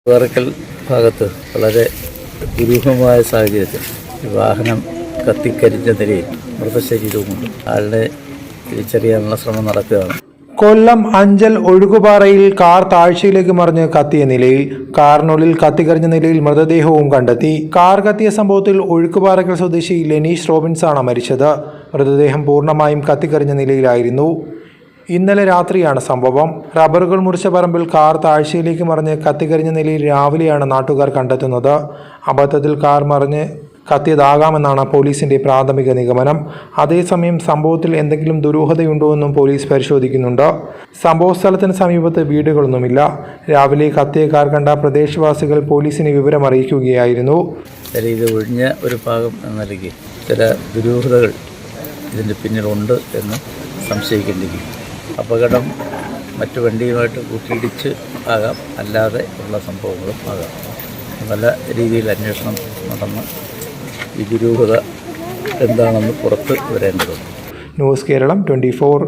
പാറക്കൽ ഭാഗത്ത് വളരെ ദുരൂഹമായ സാഹചര്യത്തിൽ വാഹനം കത്തിക്കരിഞ്ഞ നിലയിൽ മൃതശരീരവുമുണ്ട്. ആളുടെ തിരിച്ചറിയാനുള്ള ശ്രമം നടക്കുകയാണ്. കൊല്ലം അഞ്ചൽ ഒഴുകുപാറയിൽ കാർ താഴ്ചയിലേക്ക് മറിഞ്ഞ് കത്തിയ നിലയിൽ കാറിനുള്ളിൽ കത്തിക്കരിഞ്ഞ നിലയിൽ മൃതദേഹവും കണ്ടെത്തി. കാർ കത്തിയ സംഭവത്തിൽ ഒഴുകുപാറക്കൽ സ്വദേശി ലെനീഷ് റോബിൻസാണ് മരിച്ചത്. മൃതദേഹം പൂർണ്ണമായും കത്തിക്കരിഞ്ഞ നിലയിലായിരുന്നു. ഇന്നലെ രാത്രിയാണ് സംഭവം. റബ്ബറുകൾ മുറിച്ച പറമ്പിൽ കാർ താഴ്ചയിലേക്ക് മറിഞ്ഞ് കത്തിക്കരിഞ്ഞ നിലയിൽ രാവിലെയാണ് നാട്ടുകാർ കണ്ടെത്തുന്നത്. അബദ്ധത്തിൽ കാർ മറിഞ്ഞ് കത്തിയതാകാമെന്നാണ് പോലീസിന്റെ പ്രാഥമിക നിഗമനം. അതേസമയം സംഭവത്തിൽ എന്തെങ്കിലും ദുരൂഹതയുണ്ടോ എന്നും പോലീസ് പരിശോധിക്കുന്നുണ്ട്. സംഭവസ്ഥലത്തിന് സമീപത്ത് വീടുകളൊന്നുമില്ല. രാവിലെ കത്തിയ കാർ കണ്ട പ്രദേശവാസികൾ പോലീസിനെ വിവരം അറിയിക്കുകയായിരുന്നു. ഇത് ഒഴിഞ്ഞ ഒരു ഭാഗം എന്ന നിലയ്ക്ക് ചില ദുരൂഹതകൾ ഇതിൻ്റെ പിന്നിലുണ്ട് എന്ന് സംശയിക്കേണ്ടിരിക്കും. അപകടം മറ്റു വണ്ടിയുമായിട്ട് കൂട്ടിയിടിച്ച് ആകാം, അല്ലാതെ ഉള്ള സംഭവങ്ങളും ആകാം. നല്ല രീതിയിൽ അന്വേഷണം നടന്ന് ഈ ദുരൂഹത എന്താണെന്ന് പുറത്ത് വരേണ്ടതുണ്ട്. ന്യൂസ് കേരളം 24.